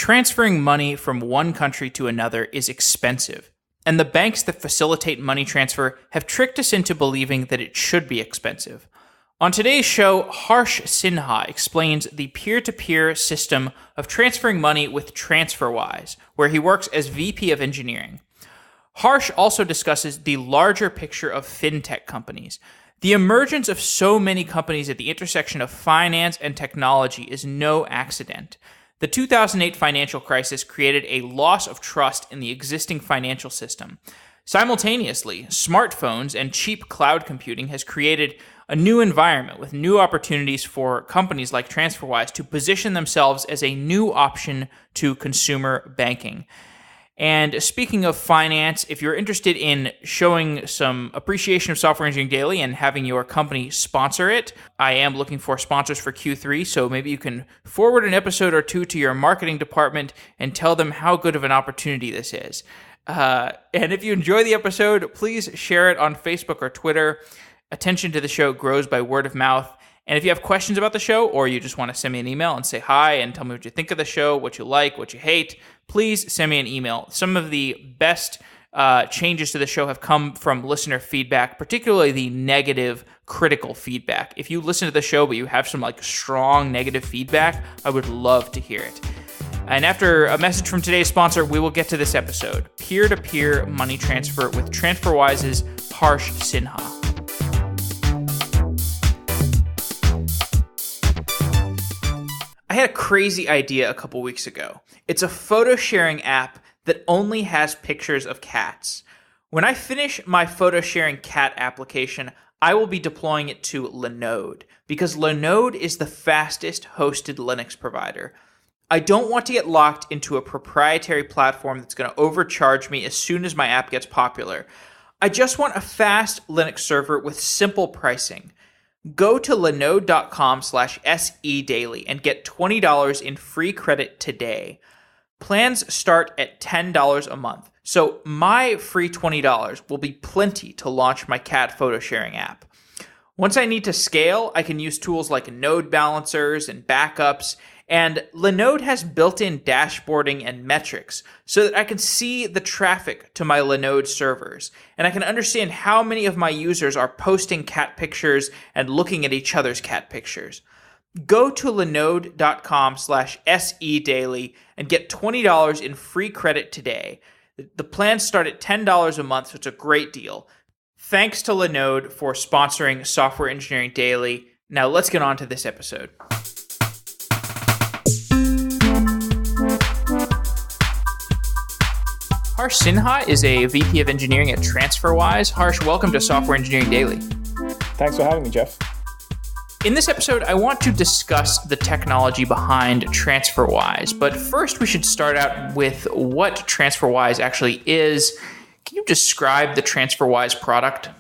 Transferring money from one country to another is expensive, and the banks that facilitate money transfer have tricked us into believing that it should be expensive. On today's show, Harsh Sinha explains the peer-to-peer system of transferring money with TransferWise, where he works as VP of Engineering. Harsh also discusses the larger picture of FinTech companies. The emergence of so many companies at the intersection of finance and technology is no accident. The 2008 financial crisis created a loss of trust in the existing financial system. Simultaneously, smartphones and cheap cloud computing has created a new environment with new opportunities for companies like TransferWise to position themselves as a new option to consumer banking. And speaking of finance, if you're interested in showing some appreciation of Software Engineering Daily and having your company sponsor it, I am looking for sponsors for Q3, so maybe you can forward an episode or two to your marketing department and tell them how good of an opportunity this is. And if you enjoy the episode, please share it on Facebook or Twitter. Attention to the show grows by word of mouth. And if you have questions about the show, or you just want to send me an email and say hi and tell me what you think of the show, what you like, what you hate, please send me an email. Some of the best changes to the show have come from listener feedback, particularly the negative, critical feedback. If you listen to the show, but you have some strong negative feedback, I would love to hear it. And after a message from today's sponsor, we will get to this episode, Peer-to-Peer Money Transfer with TransferWise's Harsh Sinha. I had a crazy idea a couple weeks ago. It's a photo sharing app that only has pictures of cats. When I finish my photo sharing cat application, I will be deploying it to Linode because Linode is the fastest hosted Linux provider. I don't want to get locked into a proprietary platform that's going to overcharge me as soon as my app gets popular. I just want a fast Linux server with simple pricing. Go to linode.com/sedaily and get $20 in free credit today. Plans start at $10 a month, so my free $20 will be plenty to launch my cat photo sharing app. Once I need to scale, I can use tools like node balancers and backups, and Linode has built-in dashboarding and metrics so that I can see the traffic to my Linode servers, and I can understand how many of my users are posting cat pictures and looking at each other's cat pictures. Go to linode.com/sedaily and get $20 in free credit today. The plans start at $10 a month, so it's a great deal. Thanks to Linode for sponsoring Software Engineering Daily. Now let's get on to this episode. Harsh Sinha is a VP of Engineering at TransferWise. Harsh, welcome to Software Engineering Daily. Thanks for having me, Jeff. In this episode, I want to discuss the technology behind TransferWise, but first we should start out with what TransferWise actually is. Can you describe the TransferWise product?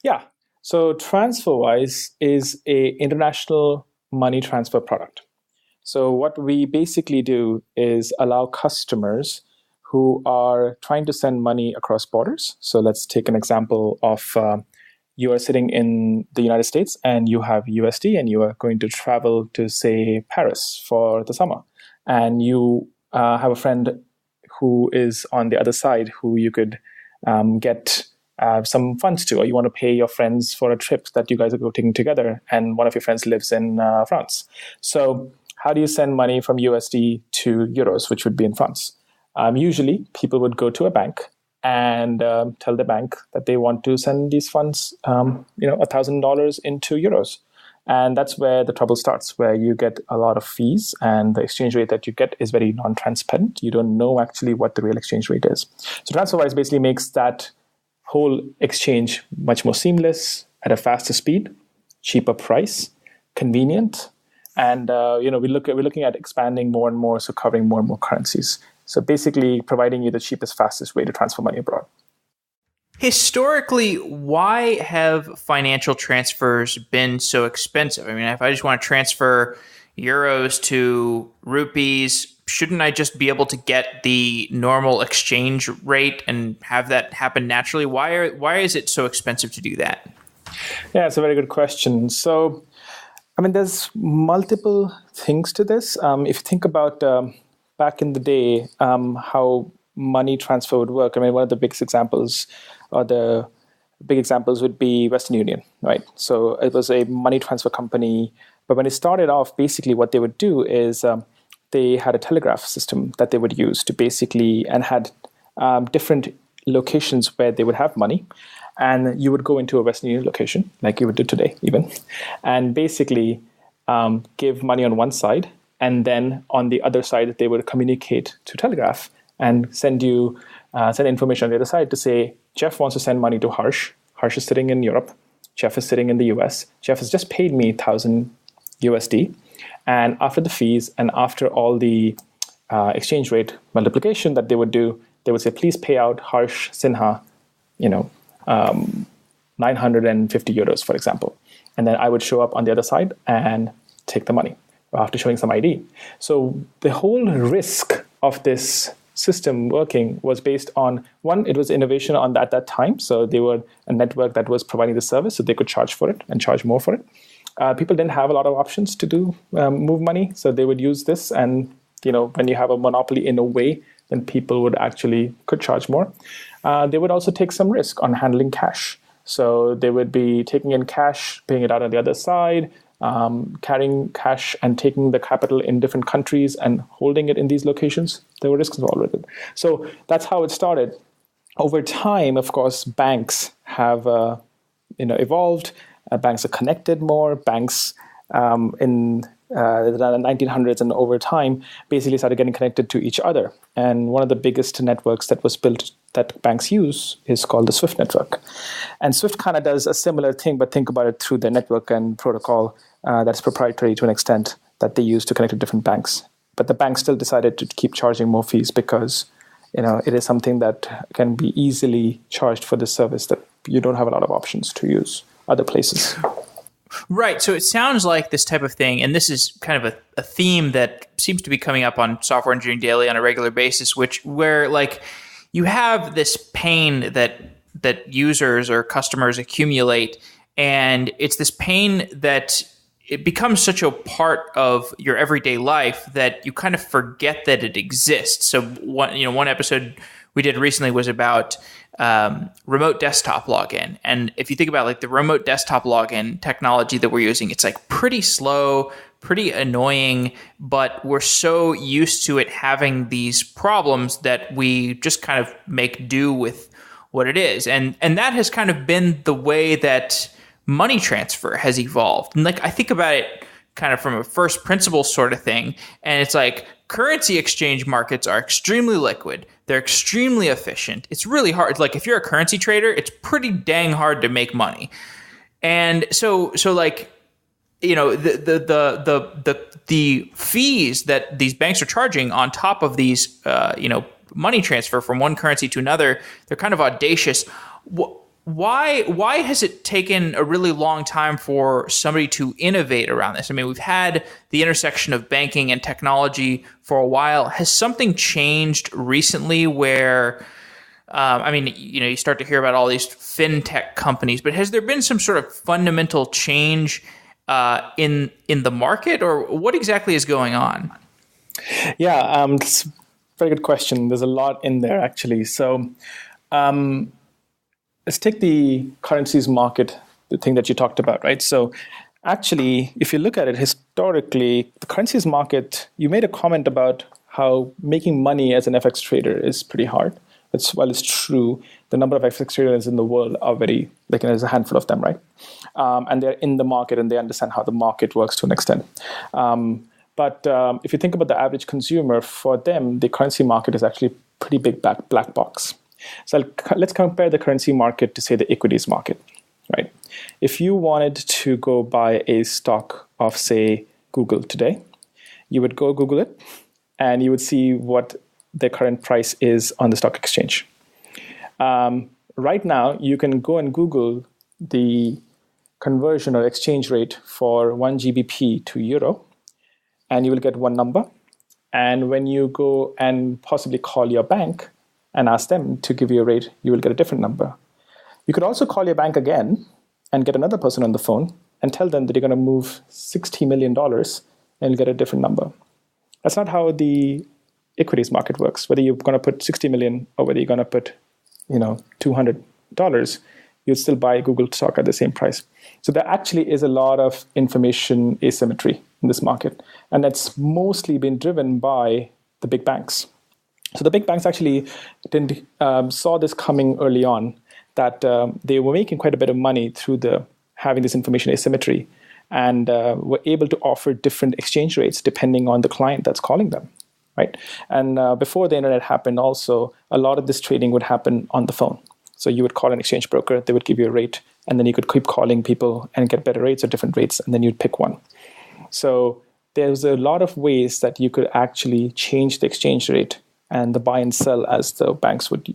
Yeah. So TransferWise is an international money transfer product. So what we basically do is allow customers who are trying to send money across borders. So let's take an example of you are sitting in the United States and you have USD and you are going to travel to, say, Paris for the summer. And you have a friend who is on the other side who you could get some funds to, or you want to pay your friends for a trip that you guys are taking together, and one of your friends lives in France. So how do you send money from USD to euros, which would be in France? Usually, people would go to a bank and tell the bank that they want to send these funds, $1,000 into euros. And that's where the trouble starts, where you get a lot of fees, and the exchange rate that you get is very non-transparent. You don't know actually what the real exchange rate is. So TransferWise basically makes that whole exchange much more seamless, at a faster speed, cheaper price, convenient, and we're looking at expanding more and more, so covering more and more currencies. So basically providing you the cheapest, fastest way to transfer money abroad. Historically, why have financial transfers been so expensive? I mean, if I just want to transfer euros to rupees, shouldn't I just be able to get the normal exchange rate and have that happen naturally? Why is it so expensive to do that? Yeah, it's a very good question. So, there's multiple things to this. If you think about back in the day, how money transfer would work, I mean, one of the biggest examples, or the big examples, would be Western Union, right? So it was a money transfer company, but when it started off, basically what they would do is they had a telegraph system that they would use to basically, and had different locations where they would have money. And you would go into a Western Union location, like you would do today even, and basically give money on one side, and then on the other side, they would communicate to Telegraph and send information on the other side to say, Jeff wants to send money to Harsh. Harsh is sitting in Europe. Jeff is sitting in the US. Jeff has just paid me 1,000 USD. And after the fees and after all the exchange rate multiplication that they would do, they would say, please pay out Harsh Sinha, 950 euros, for example. And then I would show up on the other side and take the money after showing some ID. So the whole risk of this system working was based on, one, it was innovation at that time. So they were a network that was providing the service, so they could charge for it and charge more for it. People didn't have a lot of options to move money, so they would use this. And when you have a monopoly in a way, then people could charge more. They would also take some risk on handling cash. So they would be taking in cash, paying it out on the other side, carrying cash and taking the capital in different countries and holding it in these locations. There were risks involved with it. So that's how it started. Over time, of course, banks have evolved. Banks are connected more. Banks in the 1900s and over time basically started getting connected to each other. And one of the biggest networks that was built that banks use is called the SWIFT network. And SWIFT kind of does a similar thing, but think about it through the network and protocol that's proprietary to an extent that they use to connect to different banks. But the bank still decided to keep charging more fees because it is something that can be easily charged for this service that you don't have a lot of options to use other places. Right. So it sounds like this type of thing, and this is kind of a theme that seems to be coming up on Software Engineering Daily on a regular basis, where like you have this pain that users or customers accumulate, and it's this pain that it becomes such a part of your everyday life that you kind of forget that it exists. So one episode we did recently was about remote desktop login. And if you think about like the remote desktop login technology that we're using, it's like pretty slow, pretty annoying, but we're so used to it having these problems that we just kind of make do with what it is. And that has kind of been the way that money transfer has evolved. And like I think about it kind of from a first principle sort of thing, and it's like currency exchange markets are extremely liquid. They're extremely efficient. It's really hard. Like if you're a currency trader, it's pretty dang hard to make money. And so like, the fees that these banks are charging on top of these, money transfer from one currency to another, they're kind of audacious. Why has it taken a really long time for somebody to innovate around this? I mean, we've had the intersection of banking and technology for a while. Has something changed recently where, you start to hear about all these FinTech companies, but has there been some sort of fundamental change in the market, or what exactly is going on? Yeah, that's a very good question. There's a lot in there, actually. So, let's take the currencies market, the thing that you talked about, right? So actually, if you look at it historically, the currencies market, you made a comment about how making money as an FX trader is pretty hard. While it's true, the number of FX traders in the world are there's a handful of them, right? And they're in the market and they understand how the market works to an extent. But if you think about the average consumer, for them, the currency market is actually a pretty big black box. So let's compare the currency market to, say, the equities market, right? If you wanted to go buy a stock of, say, Google today, you would go Google it, and you would see what the current price is on the stock exchange. Right now, you can go and Google the conversion or exchange rate for 1 GBP to euro, and you will get one number. And when you go and possibly call your bank and ask them to give you a rate, you will get a different number. You could also call your bank again and get another person on the phone and tell them that you're going to move $60 million and you'll get a different number. That's not how the equities market works. Whether you're going to put 60 million or whether you're going to put, $200, you'll still buy Google stock at the same price. So there actually is a lot of information asymmetry in this market. And that's mostly been driven by the big banks. So the big banks actually saw this coming early on, that they were making quite a bit of money through having this information asymmetry, and were able to offer different exchange rates depending on the client that's calling them, right? And before the internet happened also, a lot of this trading would happen on the phone. So you would call an exchange broker, they would give you a rate, and then you could keep calling people and get better rates or different rates, and then you'd pick one. So there's a lot of ways that you could actually change the exchange rate, and the buy and sell as the banks would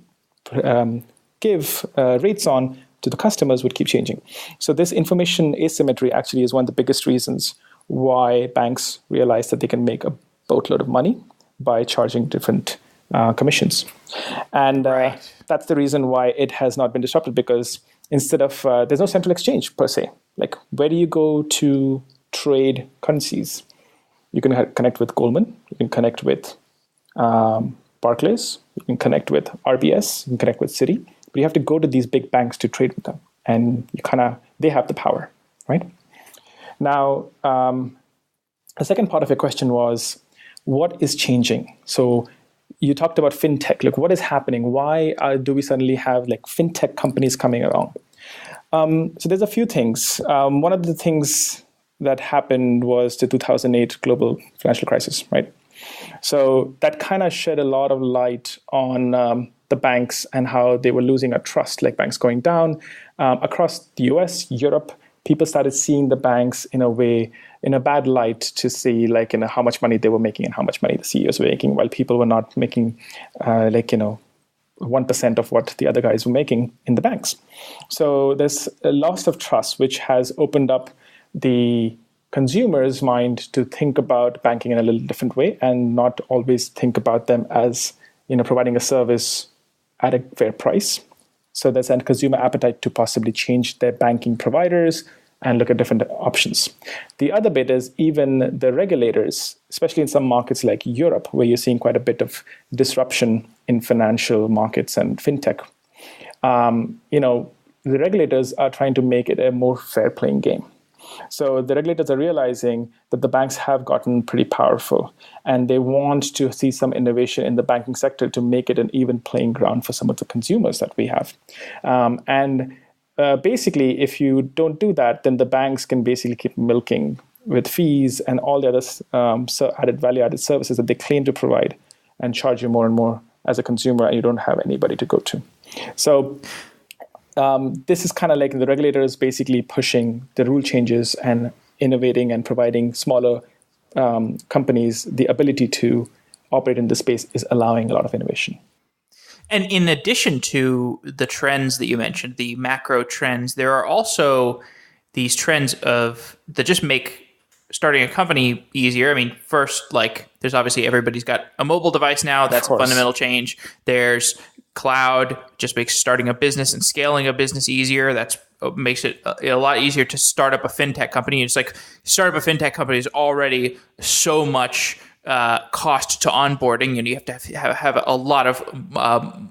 give rates on to the customers would keep changing. So this information asymmetry actually is one of the biggest reasons why banks realize that they can make a boatload of money by charging different commissions. And that's the reason why it has not been disrupted, because instead of, there's no central exchange per se. Like, where do you go to trade currencies? You can connect with Goldman, you can connect with Barclays, you can connect with RBS, you can connect with Citi, but you have to go to these big banks to trade with them, and they have the power, right? Now, the second part of your question was, what is changing? So you talked about FinTech. Look, what is happening? Why do we suddenly have FinTech companies coming along? So there's a few things. One of the things that happened was the 2008 global financial crisis, right? So that kind of shed a lot of light on the banks and how they were losing a trust, like banks going down. Across the US, Europe, people started seeing the banks in a bad light, to see how much money they were making and how much money the CEOs were making, while people were not making 1% of what the other guys were making in the banks. So there's a loss of trust, which has opened up the consumer's mind to think about banking in a little different way, and not always think about them as providing a service at a fair price. So there's a consumer appetite to possibly change their banking providers and look at different options. The other bit is even the regulators, especially in some markets like Europe, where you're seeing quite a bit of disruption in financial markets and FinTech. The regulators are trying to make it a more fair playing game. So the regulators are realizing that the banks have gotten pretty powerful, and they want to see some innovation in the banking sector to make it an even playing ground for some of the consumers that we have. Basically, if you don't do that, then the banks can basically keep milking with fees and all the other value-added services that they claim to provide, and charge you more and more as a consumer, and you don't have anybody to go to. So this is kind of like the regulators basically pushing the rule changes and innovating and providing smaller companies the ability to operate in this space is allowing a lot of innovation. And in addition to the trends that you mentioned, the macro trends, there are also these trends that just make starting a company easier. I mean, first, there's obviously everybody's got a mobile device now. That's a fundamental change. There's cloud, just makes starting a business and scaling a business easier. That makes it a lot easier to start up a FinTech company. It's like start up a FinTech company is already so much cost to onboarding, and you have to have a lot of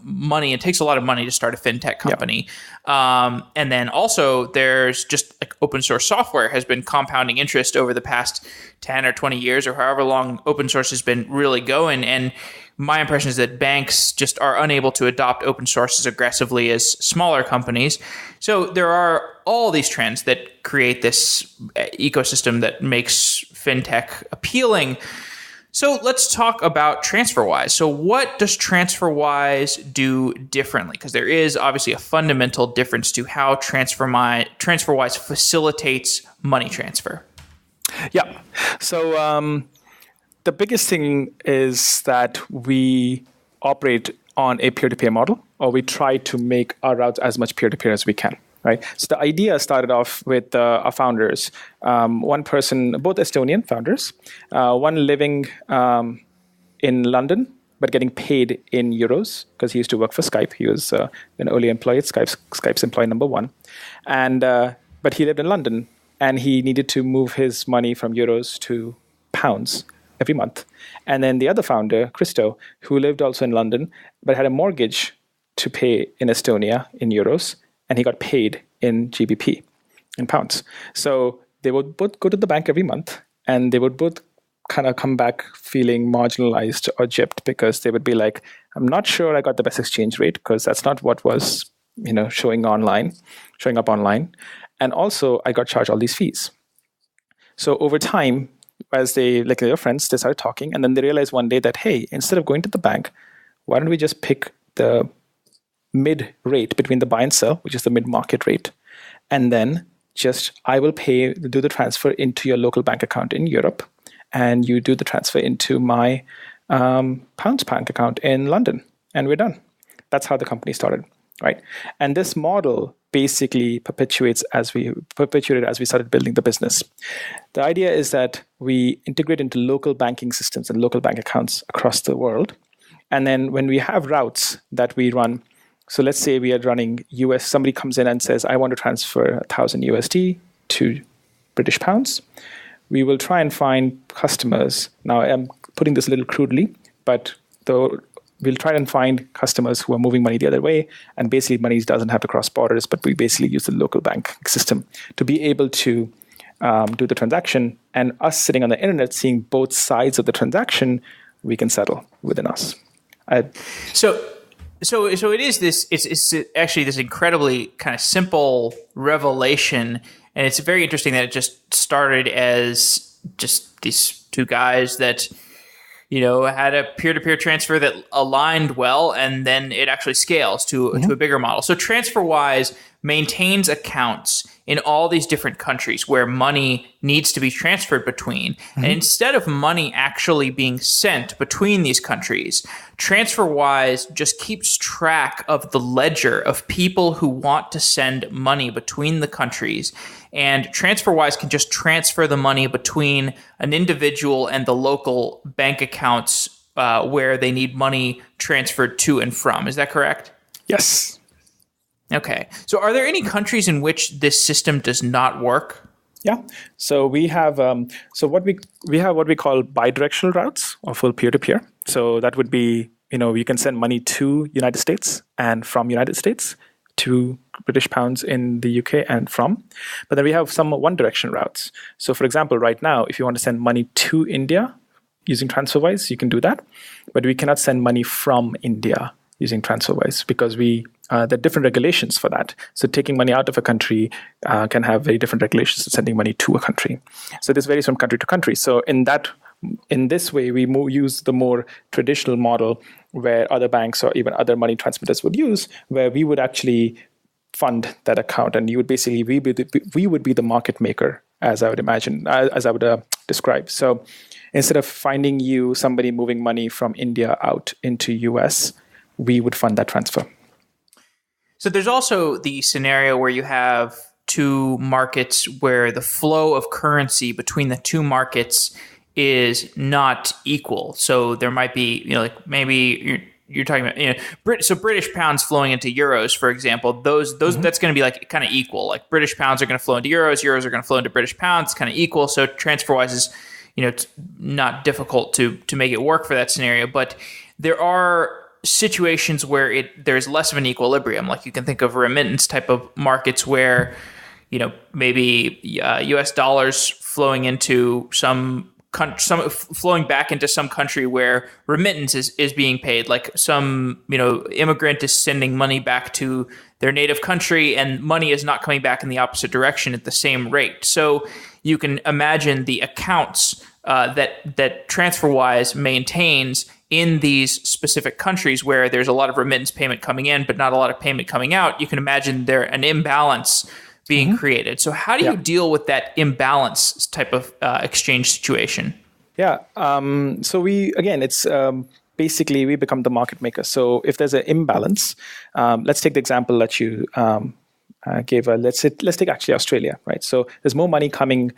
money. It takes a lot of money to start a FinTech company. Yeah. And then also there's just open source software has been compounding interest over the past 10 or 20 years, or however long open source has been really going. And my impression is that banks just are unable to adopt open source as aggressively as smaller companies. So there are all these trends that create this ecosystem that makes FinTech appealing. So let's talk about TransferWise. So what does TransferWise do differently? Because there is obviously a fundamental difference to how TransferWise facilitates money transfer. Yeah. So the biggest thing is that we operate on a peer-to-peer model, or we try to make our routes as much peer-to-peer as we can. Right. So the idea started off with our founders. One person, both Estonian founders, one living in London, but getting paid in euros because he used to work for Skype. He was an early employee at Skype's employee number one. But he lived in London, and he needed to move his money from euros to pounds every month. And then the other founder, Christo, who lived also in London, but had a mortgage to pay in Estonia in euros, and he got paid in GBP, in pounds. So they would both go to the bank every month, and they would both kind of come back feeling marginalized or gypped, because they would be like, I'm not sure I got the best exchange rate, because that's not what was showing up online. And also I got charged all these fees. So over time, as they, like their friends, they started talking, and then they realized one day that, hey, instead of going to the bank, why don't we just pick the mid rate between the buy and sell, which is the mid-market rate, and then I will do the transfer into your local bank account in Europe, and you do the transfer into my pounds bank account in London, and we're done. That's how the company started, right? And this model basically perpetuated as we started building the business. The idea is that we integrate into local banking systems and local bank accounts across the world. And then when we have routes that we run, so let's say we are running US, somebody comes in and says, I want to transfer 1,000 USD to British pounds. We will try and find customers. Now, I'm putting this a little crudely, but we'll try and find customers who are moving money the other way. And basically, money doesn't have to cross borders, but we basically use the local bank system to be able to do the transaction. And us sitting on the internet, seeing both sides of the transaction, we can settle within us. So it is this. It's actually this incredibly kind of simple revelation, and it's very interesting that it just started as just these two guys that had a peer-to-peer transfer that aligned well, and then it actually scales to a bigger model. So TransferWise maintains accounts in all these different countries where money needs to be transferred between. And instead of money actually being sent between these countries, TransferWise just keeps track of the ledger of people who want to send money between the countries. And TransferWise can just transfer the money between an individual and the local bank accounts where they need money transferred to and from. Is that correct? Yes. Okay. So are there any countries in which this system does not work? Yeah. So we have what we call bidirectional routes or full peer-to-peer. So that would be, you can send money to United States and from United States to British pounds in the UK and from. But then we have some one-direction routes. So for example, right now, if you want to send money to India using TransferWise, you can do that. But we cannot send money from India using TransferWise because there are different regulations for that. So taking money out of a country can have very different regulations than sending money to a country. So this varies from country to country. So in this way, we use the more traditional model where other banks or even other money transmitters would use, where we would actually fund that account, and we would be the market maker, as I would imagine, as I would describe. So instead of finding somebody moving money from India out into US, we would fund that transfer. So there's also the scenario where you have two markets where the flow of currency between the two markets is not equal. So there might be, maybe you're talking about, so British pounds flowing into euros, for example, those that's going to be like kind of equal. Like British pounds are going to flow into euros are going to flow into British pounds, kind of equal. So TransferWise is, it's not difficult to make it work for that scenario. But there are situations where there's less of an equilibrium. Like you can think of remittance type of markets where, maybe US dollars flowing into flowing back into some country where remittance is being paid, like some immigrant is sending money back to their native country and money is not coming back in the opposite direction at the same rate. So you can imagine the accounts that TransferWise maintains in these specific countries where there's a lot of remittance payment coming in but not a lot of payment coming out. You can imagine there an imbalance being created. So how do you deal with that imbalance type of exchange situation? Yeah. So it's basically we become the market maker. So if there's an imbalance, let's take the example that you gave. Let's take actually Australia, right? So there's more money coming.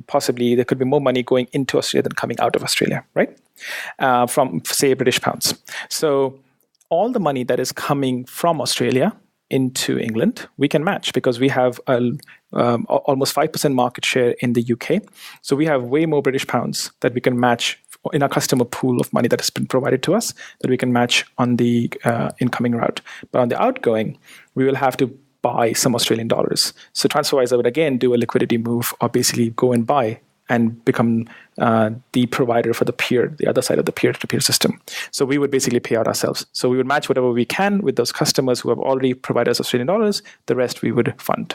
Possibly there could be more money going into Australia than coming out of Australia, right? From say British pounds. So all the money that is coming from Australia into England, we can match because we have almost 5% market share in the UK. So we have way more British pounds that we can match in our customer pool of money that has been provided to us that we can match on the incoming route. But on the outgoing, we will have to buy some Australian dollars. So TransferWise would again do a liquidity move or basically go and buy and become the provider for the other side of the peer-to-peer system. So we would basically pay out ourselves. So we would match whatever we can with those customers who have already provided us Australian dollars. The rest we would fund.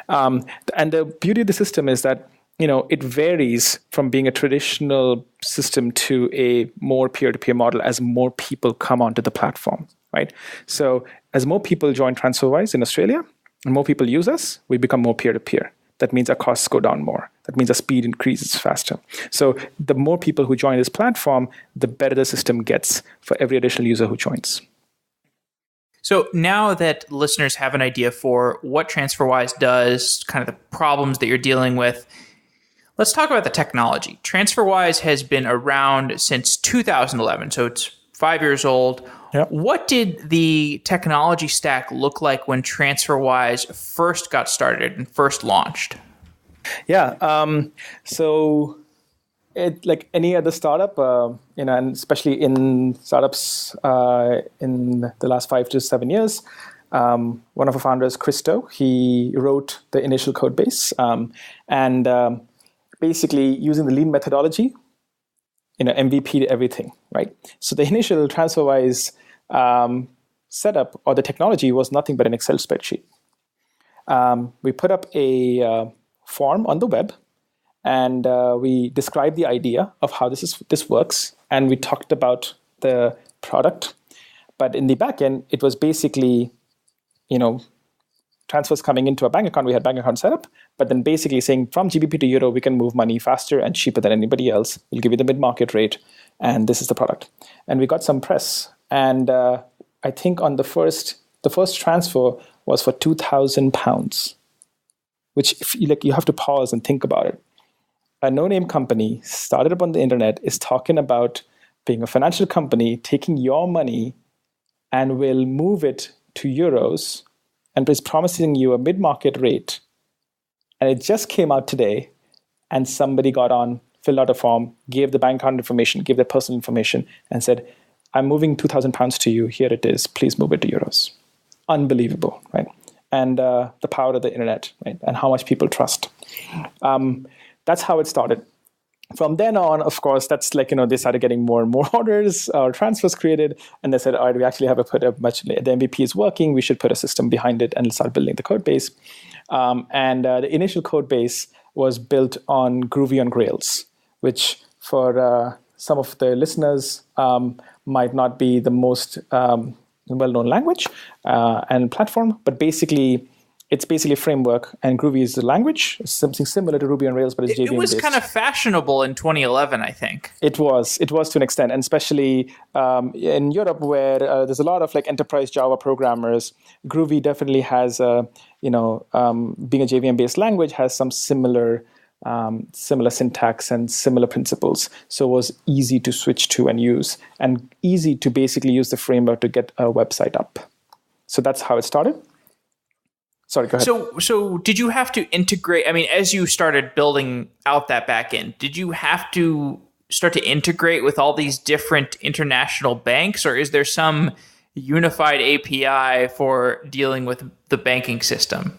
And the beauty of the system is that it varies from being a traditional system to a more peer-to-peer model as more people come onto the platform, right? So as more people join TransferWise in Australia and more people use us, we become more peer-to-peer. That means our costs go down more. That means our speed increases faster. So the more people who join this platform, the better the system gets for every additional user who joins. So now that listeners have an idea for what TransferWise does, kind of the problems that you're dealing with, let's talk about the technology. TransferWise has been around since 2011, so it's 5 years old. Yep. What did the technology stack look like when TransferWise first got started and first launched? Yeah. So like any other startup, and especially in startups in the last 5 to 7 years, one of our founders, Christo, he wrote the initial code base and basically using the lean methodology, MVP to everything, right? So the initial TransferWise setup or the technology was nothing but an Excel spreadsheet. We put up a form on the web, and we described the idea of how this works, and we talked about the product. But in the back end, it was basically, transfers coming into a bank account. We had bank account set up, but then basically saying from GBP to Euro, we can move money faster and cheaper than anybody else. We'll give you the mid-market rate, and this is the product. And we got some press. And I think on the first transfer was for £2,000, which you have to pause and think about it. A no-name company started up on the internet is talking about being a financial company, taking your money and will move it to euros and is promising you a mid-market rate. And it just came out today, and somebody got on, filled out a form, gave the bank account information, gave their personal information, and said, I'm moving £2,000 to you. Here it is. Please move it to euros. Unbelievable, right? And the power of the internet, right? And how much people trust. That's how it started. From then on, of course, that's they started getting more and more orders or transfers created. And they said, all right, we actually have the MVP is working. We should put a system behind it and start building the code base. And the initial code base was built on Groovy on Grails, which for some of the listeners might not be the most well-known language and platform, but it's basically a framework, and Groovy is the language. It's something similar to Ruby on Rails, but it's JVM based. It was kind of fashionable in 2011, I think. It was to an extent, and especially in Europe, where there's a lot of enterprise Java programmers. Groovy definitely has, being a JVM-based language, has some similar syntax and similar principles. So it was easy to switch to and use, and easy to basically use the framework to get a website up. So that's how it started. Sorry, go ahead. So did you have to integrate, as you started building out that backend, did you have to start to integrate with all these different international banks, or is there some unified API for dealing with the banking system?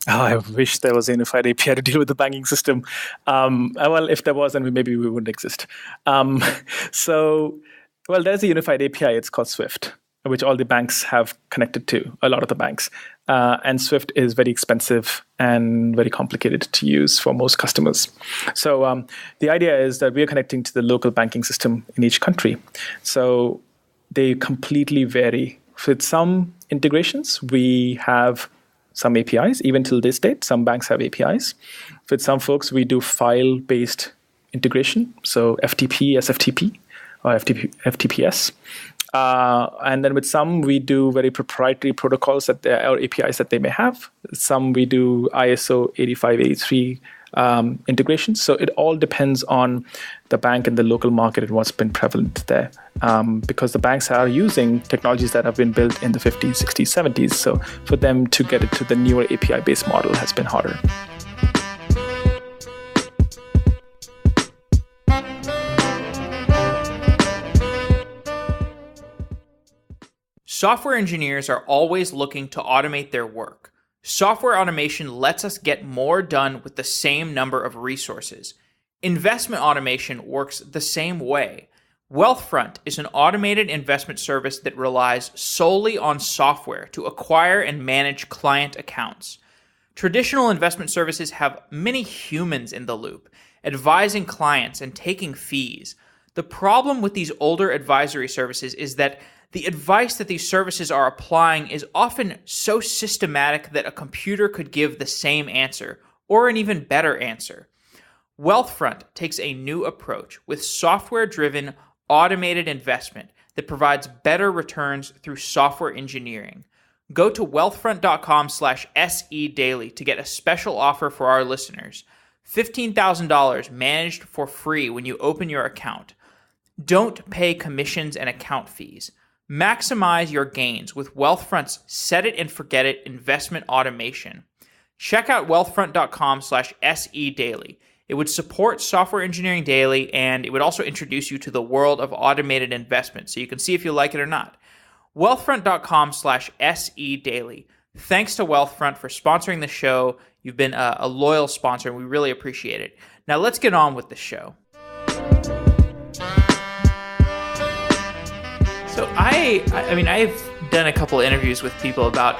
Oh, I wish there was a unified API to deal with the banking system. Well, if there was, then maybe we wouldn't exist. There's a unified API. It's called Swift, which all the banks have connected to, a lot of the banks. And Swift is very expensive and very complicated to use for most customers. So the idea is that we are connecting to the local banking system in each country. So they completely vary. With some integrations, we have some APIs. Even till this date, some banks have APIs. With some folks, we do file-based integration, so FTP, SFTP, or FTPS. And then with some, we do very proprietary protocols or APIs that they may have. Some we do ISO 8583 integrations. So it all depends on the bank and the local market and what's been prevalent there. Because the banks are using technologies that have been built in the 50s, 60s, 70s. So for them to get it to the newer API-based model has been harder. Software engineers are always looking to automate their work. Software automation lets us get more done with the same number of resources. Investment automation works the same way. Wealthfront is an automated investment service that relies solely on software to acquire and manage client accounts. Traditional investment services have many humans in the loop, advising clients and taking fees. The problem with these older advisory services is that the advice that these services are applying is often so systematic that a computer could give the same answer, or an even better answer. Wealthfront takes a new approach with software-driven automated investment that provides better returns through software engineering. Go to wealthfront.com/SE daily to get a special offer for our listeners. $15,000 managed for free when you open your account. Don't pay commissions and account fees. Maximize your gains with Wealthfront's set it and forget it investment automation. Check out wealthfront.com/SE daily. It would support Software Engineering Daily, and it would also introduce you to the world of automated investment, so you can see if you like it or not. Wealthfront.com/SE daily. Thanks to Wealthfront for sponsoring the show. You've been a loyal sponsor, and we really appreciate it. Now let's get on with the show. So I've done a couple of interviews with people about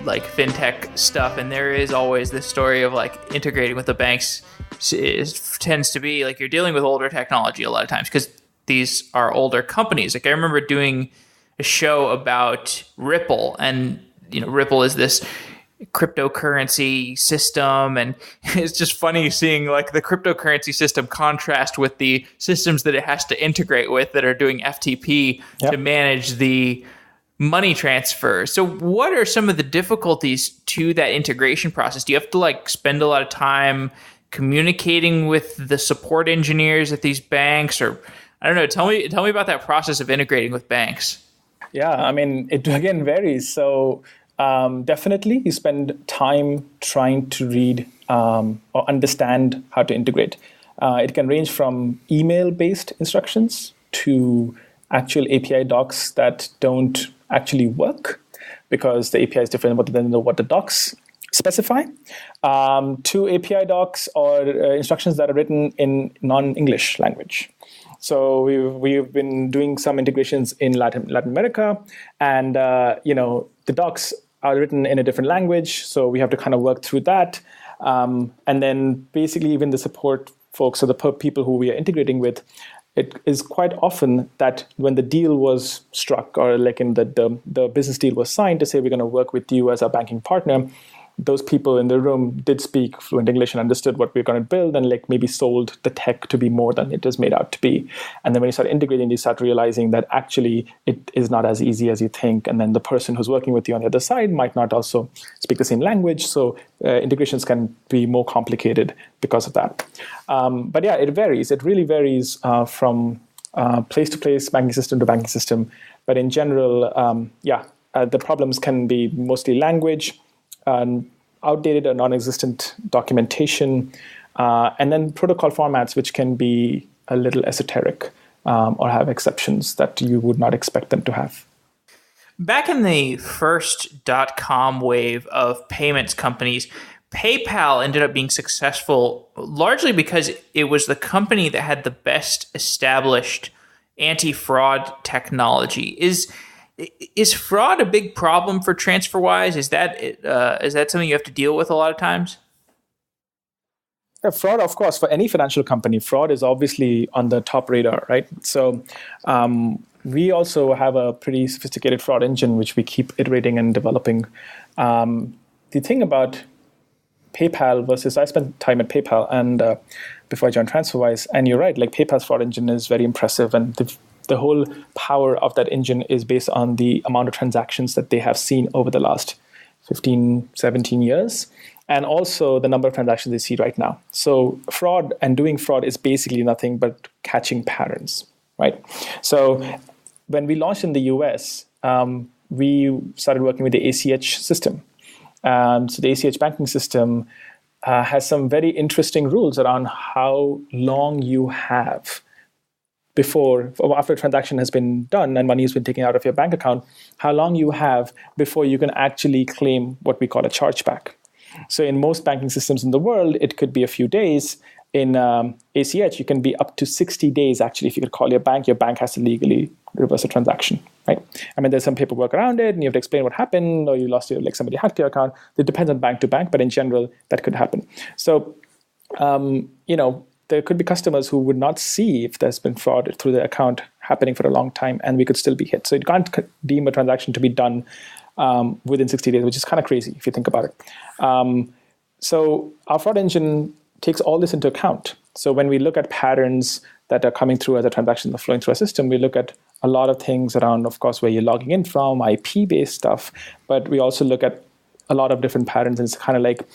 like FinTech stuff, and there is always this story of like integrating with the banks. It tends to be like you're dealing with older technology a lot of times because these are older companies. Like I remember doing a show about Ripple, and Ripple is this cryptocurrency system, and it's just funny seeing like the cryptocurrency system contrast with the systems that it has to integrate with that are doing FTP to manage the money transfer. So what are some of the difficulties to that integration process? Do you have to like spend a lot of time communicating with the support engineers at these banks, or I don't know, tell me about that process of integrating with banks? Yeah, I mean, it again varies. So definitely you spend time trying to read or understand how to integrate. It can range from email-based instructions to actual API docs that don't actually work because the API is different than what the docs specify, to API docs or instructions that are written in non-English language. So we've been doing some integrations in Latin America, and the docs are written in a different language, so we have to kind of work through that. And then basically even the support folks, so the people who we are integrating with, it is quite often that when the deal was struck, or like in the business deal was signed to say we're going to work with you as our banking partner, those people in the room did speak fluent English and understood what we're going to build, and like maybe sold the tech to be more than it is made out to be. And then when you start integrating, you start realizing that actually it is not as easy as you think. And then the person who's working with you on the other side might not also speak the same language. So integrations can be more complicated because of that. But yeah, it varies. It really varies from place to place, banking system to banking system. But in general, the problems can be mostly language, outdated or non-existent documentation, and then protocol formats, which can be a little esoteric or have exceptions that you would not expect them to have. Back in the first .com wave of payments companies, PayPal ended up being successful largely because it was the company that had the best established anti-fraud technology. Is fraud a big problem for TransferWise? Is that something you have to deal with a lot of times? Fraud, of course, for any financial company, fraud is obviously on the top radar, right? So we also have a pretty sophisticated fraud engine, which we keep iterating and developing. The thing about PayPal versus, I spent time at PayPal and before I joined TransferWise, and you're right, like PayPal's fraud engine is very impressive, and the whole power of that engine is based on the amount of transactions that they have seen over the last 15, 17 years. and also the number of transactions they see right now. So fraud and doing fraud is basically nothing but catching patterns, right? So when we launched in the US, we started working with the ACH system. So the ACH banking system has some very interesting rules around how long you have after a transaction has been done and money has been taken out of your bank account, how long you have before you can actually claim what we call a chargeback. So in most banking systems in the world, it could be a few days. In ACH, you can be up to 60 days, actually. If you could call your bank has to legally reverse a transaction, right? I mean, there's some paperwork around it, and you have to explain what happened, or you lost somebody hacked your account. It depends on bank to bank, but in general, that could happen. So, there could be customers who would not see if there's been fraud through their account happening for a long time, and we could still be hit. So you can't deem a transaction to be done within 60 days, which is kind of crazy if you think about it. So our fraud engine takes all this into account. So when we look at patterns that are coming through as a transaction flowing through our system, we look at a lot of things around, of course, where you're logging in from, IP-based stuff, but we also look at a lot of different patterns, and it's kind of like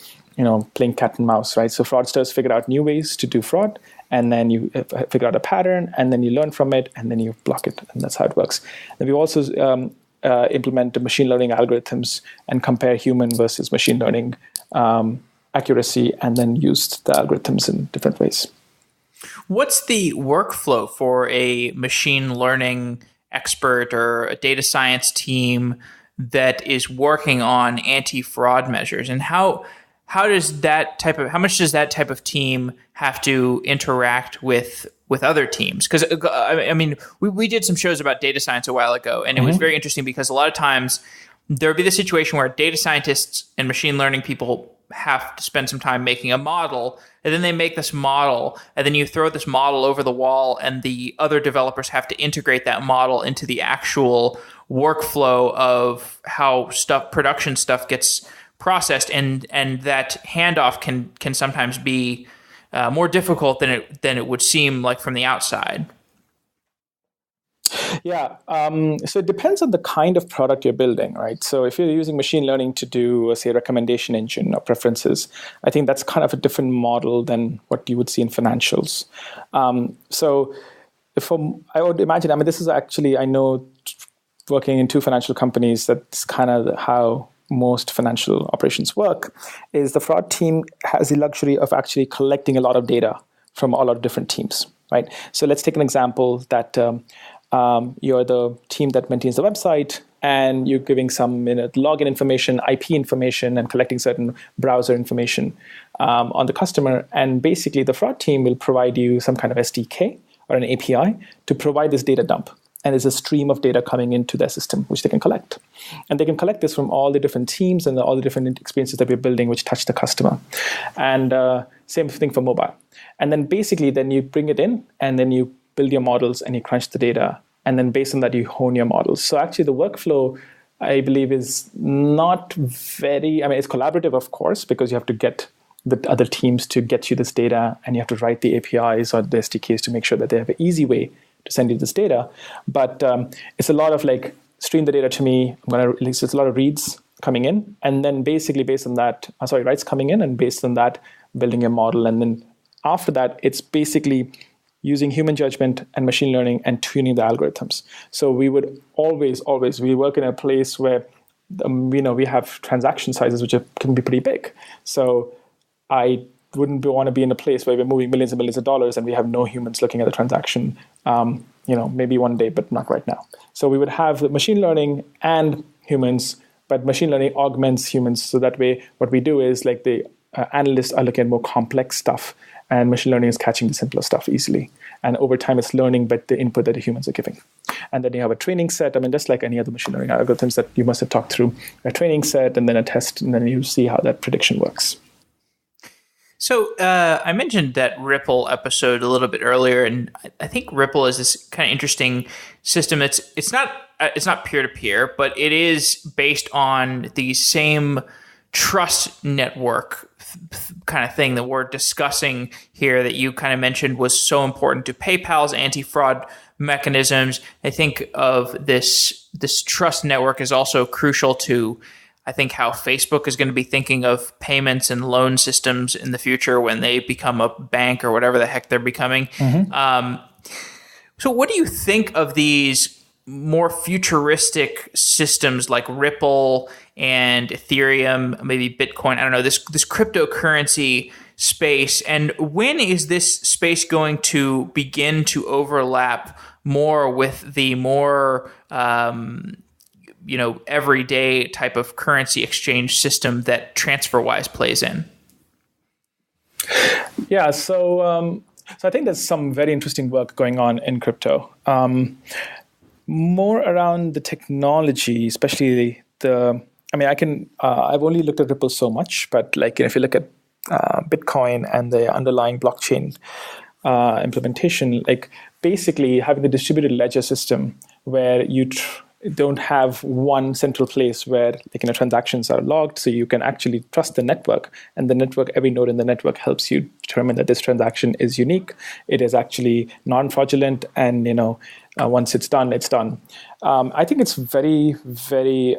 playing cat and mouse, right? So fraudsters figure out new ways to do fraud, and then you figure out a pattern, and then you learn from it, and then you block it, and that's how it works. And we also implement machine learning algorithms and compare human versus machine learning accuracy, and then use the algorithms in different ways. What's the workflow for a machine learning expert or a data science team that is working on anti-fraud measures, and how much does that type of team have to interact with other teams? Because I mean, we did some shows about data science a while ago, and it was very interesting because a lot of times there would be the situation where data scientists and machine learning people have to spend some time making a model, and then they make this model, and then you throw this model over the wall, and the other developers have to integrate that model into the actual workflow of how production stuff gets processed, and that handoff can sometimes be more difficult than it would seem like from the outside. Yeah. So it depends on the kind of product you're building, right? So if you're using machine learning to do, say, a recommendation engine or preferences, I think that's kind of a different model than what you would see in financials. I would imagine, I mean, this is actually, I know, working in two financial companies, that's kind of how most financial operations work, is the fraud team has the luxury of actually collecting a lot of data from a lot of different teams, right? So let's take an example that you're the team that maintains the website, and you're giving some login information, IP information, and collecting certain browser information on the customer. And basically, the fraud team will provide you some kind of SDK or an API to provide this data dump. And there's a stream of data coming into their system, which they can collect. And they can collect this from all the different teams and all the different experiences that we're building, which touch the customer. And same thing for mobile. And then basically, then you bring it in, and then you build your models, and you crunch the data. And then based on that, you hone your models. So actually, the workflow, I believe, is not very, I mean, it's collaborative, of course, because you have to get the other teams to get you this data, and you have to write the APIs or the SDKs to make sure that they have an easy way to send you this data. But it's a lot of like, stream the data to me. I'm going to release, it's a lot of reads coming in. And then basically based on that, writes coming in, and based on that, building a model. And then after that, it's basically using human judgment and machine learning and tuning the algorithms. So we would always, we work in a place where, we have transaction sizes which can be pretty big. So I wouldn't want to be in a place where we're moving millions and millions of dollars and we have no humans looking at the transaction, maybe one day, but not right now. So we would have machine learning and humans, but machine learning augments humans. So that way, what we do is like the analysts are looking at more complex stuff, and machine learning is catching the simpler stuff easily. And over time, it's learning but the input that the humans are giving. And then you have a training set. I mean, just like any other machine learning algorithms that you must have talked through, a training set and then a test, and then you see how that prediction works. So I mentioned that Ripple episode a little bit earlier, and I think Ripple is this kind of interesting system. It's not peer-to-peer, but it is based on the same trust network kind of thing that we're discussing here that you kind of mentioned was so important to PayPal's anti-fraud mechanisms. I think of this trust network is also crucial to I think how Facebook is going to be thinking of payments and loan systems in the future when they become a bank or whatever the heck they're becoming. So what do you think of these more futuristic systems like Ripple and Ethereum, maybe Bitcoin? I don't know, this cryptocurrency space. And when is this space going to begin to overlap more with the more everyday type of currency exchange system that TransferWise plays in? Yeah, so I think there's some very interesting work going on in crypto. More around the technology, especially I've only looked at Ripple so much, but if you look at Bitcoin and the underlying blockchain implementation, basically having the distributed ledger system where you don't have one central place where transactions are logged, so you can actually trust the network, and the network, every node in the network helps you determine that this transaction is unique, it is actually non-fraudulent, and once it's done, it's done. I think it's very, very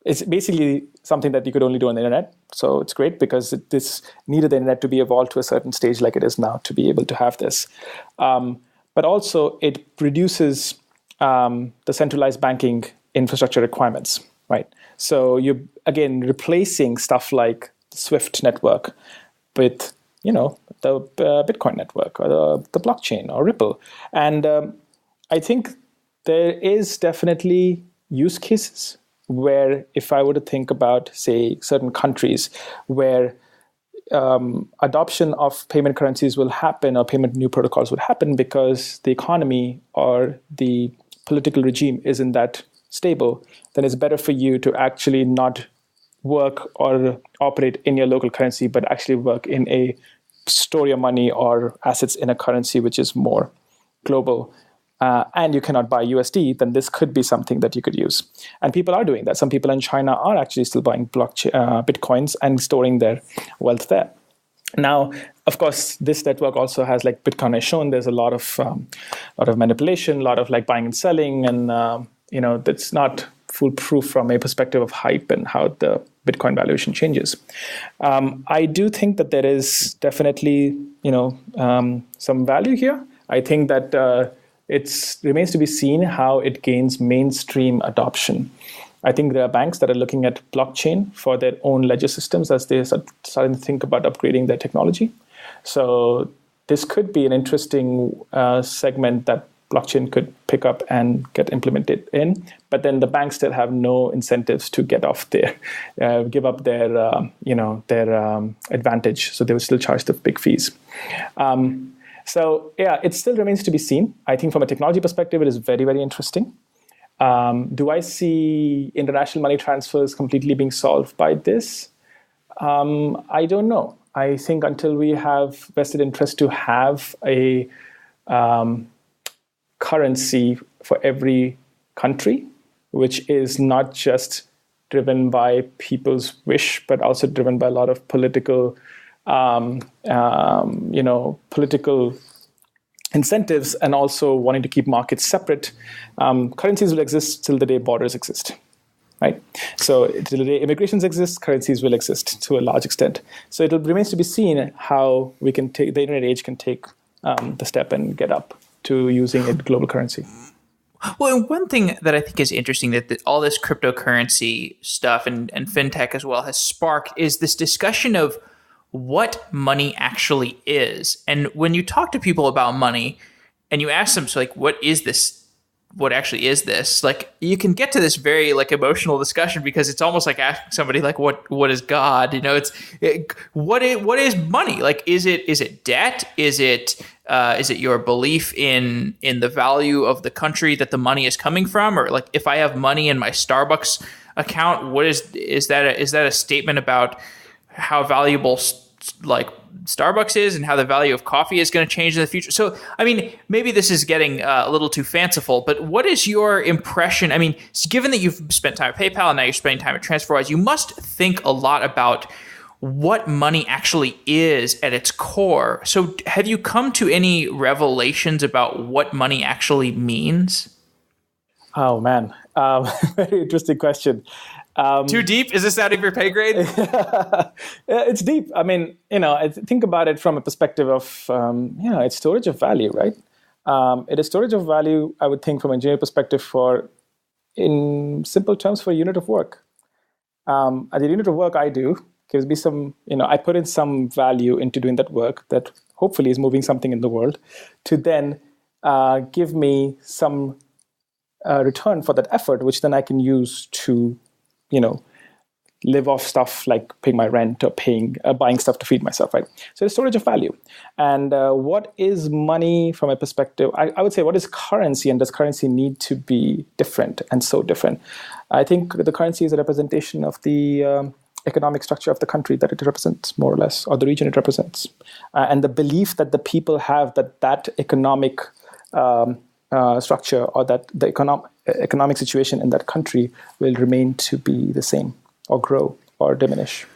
it's basically something that you could only do on the internet. So it's great because this needed the internet to be evolved to a certain stage like it is now to be able to have this. But also it reduces the centralized banking infrastructure requirements, right? So you're, again, replacing stuff like the SWIFT network with, the Bitcoin network or the blockchain or Ripple. And I think there is definitely use cases where if I were to think about, say, certain countries where adoption of payment currencies will happen or payment new protocols would happen because the economy or the political regime isn't that stable, then it's better for you to actually not work or operate in your local currency, but actually work in a store your money or assets in a currency which is more global. And you cannot buy USD, then this could be something that you could use. And people are doing that. Some people in China are actually still buying Bitcoins and storing their wealth there. Now, of course, this network also has, like Bitcoin has shown, there's a lot of manipulation, a lot of buying and selling, and that's not foolproof from a perspective of hype and how the Bitcoin valuation changes. I do think that there is definitely some value here. I think that it remains to be seen how it gains mainstream adoption. I think there are banks that are looking at blockchain for their own ledger systems as they start starting to think about upgrading their technology. So this could be an interesting segment that blockchain could pick up and get implemented in. But then the banks still have no incentives to get off their, give up their advantage. So they will still charge the big fees. So yeah, it still remains to be seen. I think from a technology perspective, it is very, very interesting. Do I see international money transfers completely being solved by this? I don't know. I think until we have vested interest to have a currency for every country, which is not just driven by people's wish, but also driven by a lot of political incentives and also wanting to keep markets separate. Currencies will exist till the day borders exist, right? So till the day immigrations exist, currencies will exist to a large extent. So it remains to be seen how we can take the internet age can take the step and get up to using a global currency. Well, and one thing that I think is interesting that all this cryptocurrency stuff and FinTech as well has sparked is this discussion of what money actually is. And when you talk to people about money and you ask them, so what is this? What actually is this? You can get to this very emotional discussion because it's almost like asking somebody what is God? What is money? Is it debt? Is it your belief in the value of the country that the money is coming from? Or if I have money in my Starbucks account, what is that a statement about how valuable Starbucks is and how the value of coffee is going to change in the future? So, maybe this is getting a little too fanciful, but what is your impression? Given that you've spent time at PayPal and now you're spending time at TransferWise, you must think a lot about what money actually is at its core. So have you come to any revelations about what money actually means? Oh, man. Very interesting question. Too deep? Is this out of your pay grade? It's deep. I mean, I think about it from a perspective of, it's storage of value, right? It is storage of value, I would think, from an engineering perspective in simple terms, for a unit of work. At the unit of work I do, gives me some, I put in some value into doing that work that hopefully is moving something in the world to then give me some return for that effort, which then I can use to, live off stuff like paying my rent or buying stuff to feed myself, right? So it's storage of value. And what is money from a perspective? I would say, what is currency, and does currency need to be different and so different? I think the currency is a representation of the economic structure of the country that it represents, more or less, or the region it represents. And the belief that the people have that economic structure or that the economic situation in that country will remain to be the same or grow or diminish.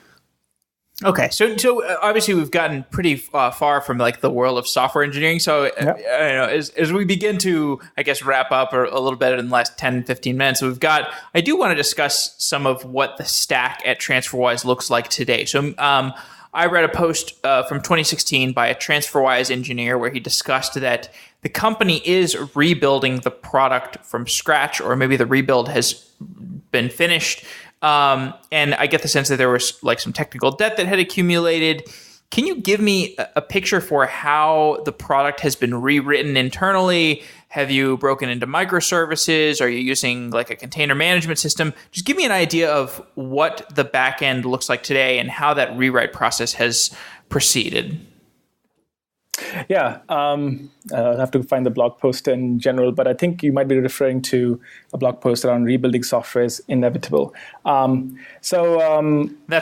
Okay, so obviously we've gotten pretty far from like the world of software engineering. So as we begin to, I guess, wrap up a little bit in the last 10, 15 minutes, I do want to discuss some of what the stack at TransferWise looks like today. So I read a post from 2016 by a TransferWise engineer where he discussed that the company is rebuilding the product from scratch, or maybe the rebuild has been finished. And I get the sense that there was like some technical debt that had accumulated. Can you give me a picture for how the product has been rewritten internally? Have you broken into microservices? Are you using like a container management system? Just give me an idea of what the back end looks like today and how that rewrite process has proceeded. Yeah, I'll have to find the blog post in general, but I think you might be referring to a blog post around rebuilding software is inevitable. That's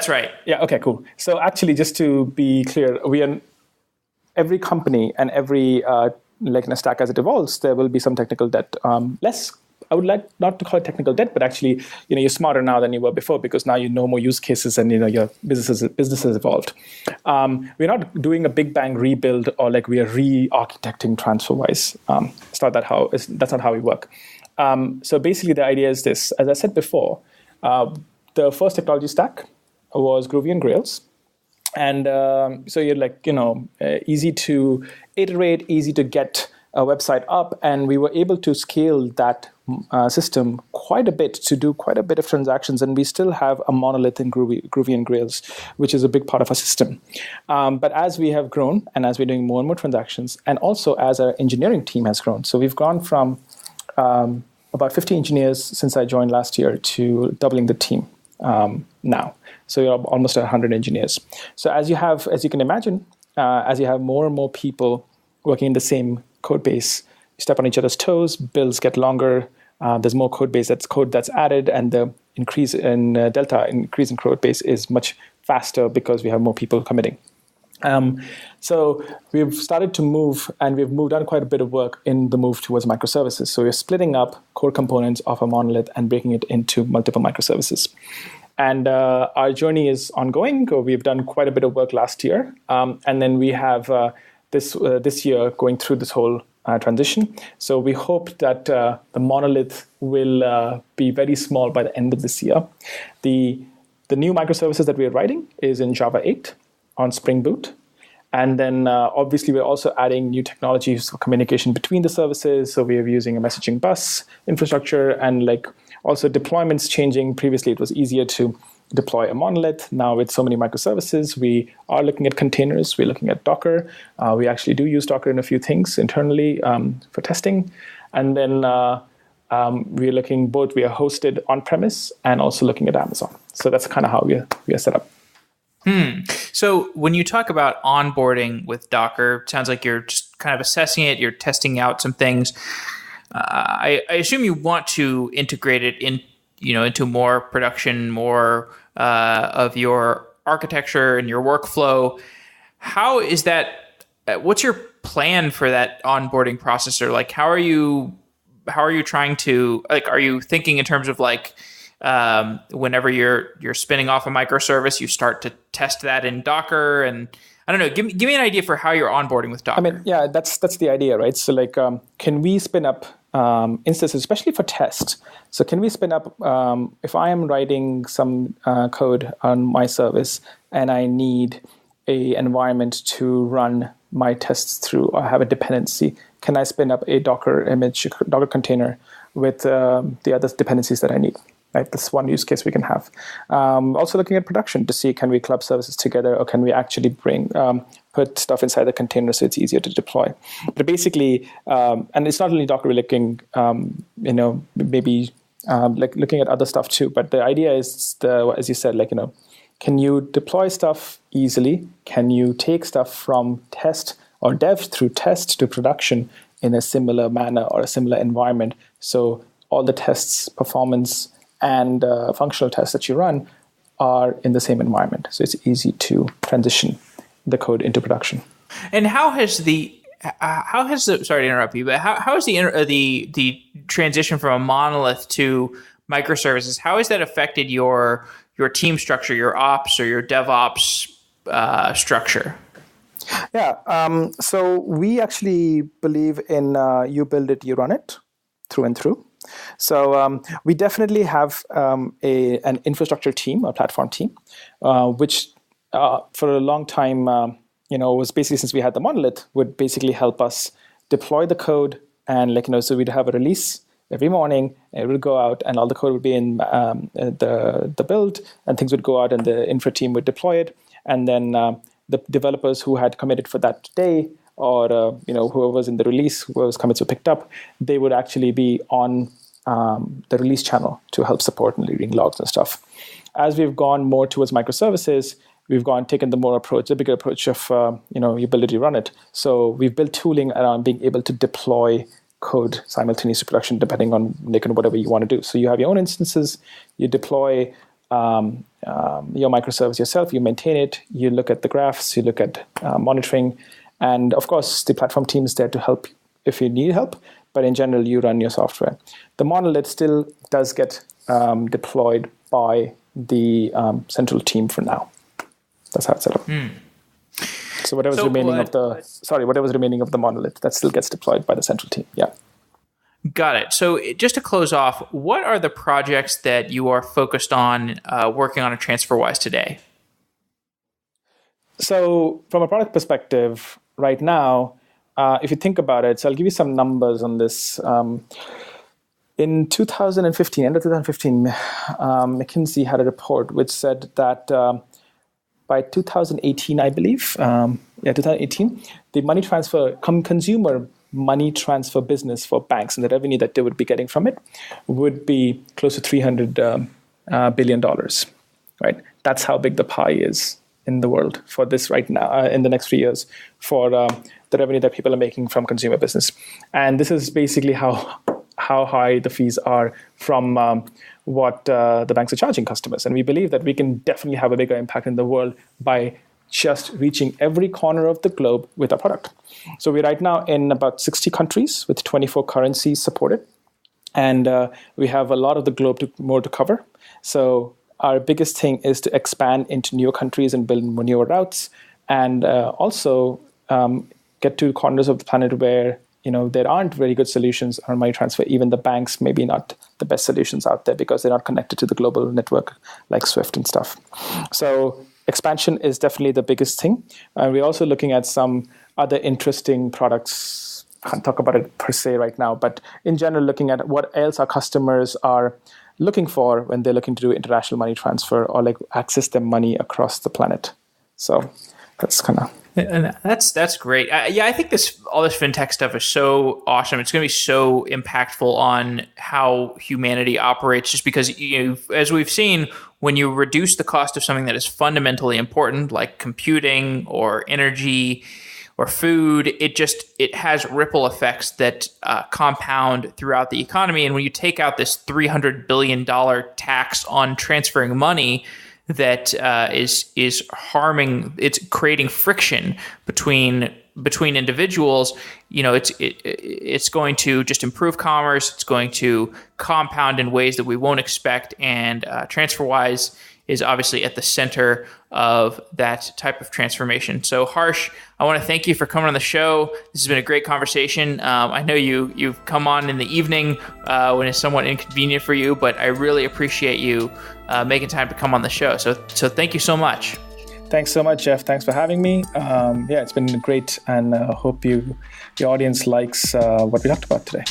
right. Yeah, okay, cool. So actually, just to be clear, every company and every like in a stack as it evolves, there will be some technical debt. I would like not to call it technical debt, but actually, you're smarter now than you were before because now you know more use cases and your business has evolved. We're not doing a big bang rebuild or like we are re-architecting TransferWise. That's not how we work. So basically, the idea is this: as I said before, the first technology stack was Groovy and Grails. And so you're like, easy to iterate, easy to get a website up. And we were able to scale that system quite a bit to do quite a bit of transactions. And we still have a monolith in Groovy and Grails, which is a big part of our system. But as we have grown and as we're doing more and more transactions, and also as our engineering team has grown, so we've gone from about 50 engineers since I joined last year to doubling the team now. So you're almost at 100 engineers. So as you can imagine, as you have more and more people working in the same code base, you step on each other's toes, builds get longer, there's more code that's added, and the increase in increase in code base is much faster because we have more people committing. So we've started to move, and we've moved on quite a bit of work in the move towards microservices. So we're splitting up core components of a monolith and breaking it into multiple microservices. And our journey is ongoing. We've done quite a bit of work last year. And then we have this year going through this whole transition. So we hope that the monolith will be very small by the end of this year. The new microservices that we're writing is in Java 8 on Spring Boot. And then obviously we're also adding new technologies for communication between the services. So we are using a messaging bus infrastructure, and like also deployments changing. Previously it was easier to deploy a monolith. Now with so many microservices, we are looking at containers. We're looking at Docker. We actually do use Docker in a few things internally for testing. And then we are hosted on-premise and also looking at Amazon. So that's kind of how we are set up. So when you talk about onboarding with Docker, it sounds like you're just kind of assessing it, you're testing out some things. I assume you want to integrate it into more production, more of your architecture and your workflow. How is that? What's your plan for that onboarding process? Or like, how are you trying to, like, are you thinking in terms of like, whenever you're spinning off a microservice, you start to test that in Docker, and I don't know. Give me an idea for how you're onboarding with Docker. I mean, yeah, that's the idea, right? So like, can we spin up instances, especially for test. So can we spin up, if I am writing some code on my service and I need a environment to run my tests through, or have a dependency, can I spin up a Docker image, Docker container with the other dependencies that I need? Right, that's one use case we can have. Also looking at production to see, can we club services together, or can we actually put stuff inside the container so it's easier to deploy? But basically, and it's not only Docker, we're looking, maybe like looking at other stuff too. But the idea is, as you said, can you deploy stuff easily? Can you take stuff from test or dev through test to production in a similar manner or a similar environment? So all the tests, performance, and functional tests that you run are in the same environment. So it's easy to transition the code into production. And how has the sorry to interrupt you, but how has the transition from a monolith to microservices, how has that affected your team structure, your ops or your DevOps structure? Yeah. So we actually believe in you build it, you run it through and through. So we definitely have an infrastructure team, a platform team, which for a long time, was basically, since we had the monolith, would basically help us deploy the code. And so we'd have a release every morning, and it would go out, and all the code would be in the build, and things would go out, and the infra team would deploy it. And then the developers who had committed for that day, or whoever was in the release, whoever's commits were picked up, they would actually be on the release channel to help support and reading logs and stuff. As we've gone more towards microservices, we've taken the bigger approach of you build it, you run it. So we've built tooling around being able to deploy code simultaneously to production, depending on whatever you want to do. So you have your own instances, you deploy your microservice yourself, you maintain it, you look at the graphs, you look at monitoring. And of course, the platform team is there to help if you need help, but in general, you run your software. The monolith still does get deployed by the central team for now. That's how it's set up. So whatever's remaining of the monolith, that still gets deployed by the central team. Yeah. Got it. So just to close off, what are the projects that you are focused on working on at TransferWise today? So from a product perspective, right now, if you think about it, so I'll give you some numbers on this. In 2015, end of 2015, McKinsey had a report which said that by 2018, I believe, 2018, the money transfer, consumer money transfer business for banks and the revenue that they would be getting from it would be close to $300 billion, right? That's how big the pie is in the world for this right now, in the next 3 years, for the revenue that people are making from consumer business. And this is basically how high the fees are from what the banks are charging customers. And we believe that we can definitely have a bigger impact in the world by just reaching every corner of the globe with our product. So we're right now in about 60 countries with 24 currencies supported. And we have a lot of the globe more to cover. So our biggest thing is to expand into newer countries and build newer routes, and also get to corners of the planet where there aren't very good solutions on money transfer. Even the banks maybe not the best solutions out there because they're not connected to the global network like Swift and stuff. So expansion is definitely the biggest thing. And we're also looking at some other interesting products. Can't talk about it per se right now, but in general, looking at what else our customers are looking for when they're looking to do international money transfer or access their money across the planet. So that's kind of... And that's great. I think all this fintech stuff is so awesome. It's going to be so impactful on how humanity operates. Just because as we've seen, when you reduce the cost of something that is fundamentally important, like computing or energy or food, it has ripple effects that compound throughout the economy. And when you take out this $300 billion tax on transferring money, that is harming, it's creating friction between individuals. It's going to just improve commerce. It's going to compound in ways that we won't expect. And TransferWise is obviously at the center of that type of transformation. So Harsh, I want to thank you for coming on the show. This has been a great conversation. I know you've come on in the evening when it's somewhat inconvenient for you, but I really appreciate you making time to come on the show. So thank you so much. Thanks so much, Jeff. Thanks for having me. It's been great, and hope your audience likes what we talked about today.